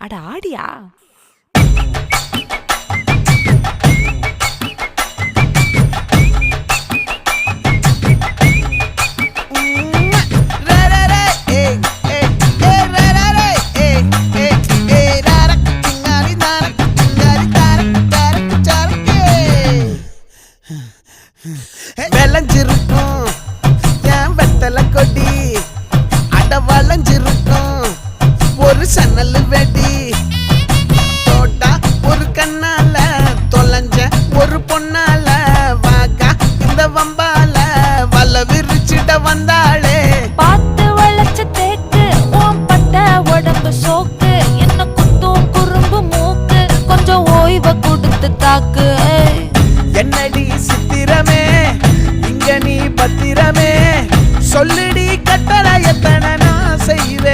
அட ஆடியா? விளைஞ்சிருக்கும் என் வெத்தலை கொடி, அட வளைஞ்சிருக்கும் ஒரு சன்னல் வெடி. தோட்டா ஒரு கண்ணால தொலைஞ்ச ஒரு பொண்ணால வாக்கா இந்த வம்பால வல விரிச்சிட வந்தாளே. பார்த்து வளைச்ச தேக்கு ஓம் பட்ட உடம்பு சோக்கு, என்ன குத்தும் குறும்பு மூக்கு, கொஞ்சம் ஓய்வை கொடுத்து தாக்கு. என்னடி சித்திரமே இங்க நீ பத்திரமே, சொல்லுடி கட்டளை எத்தனை நான் செய்வேன்.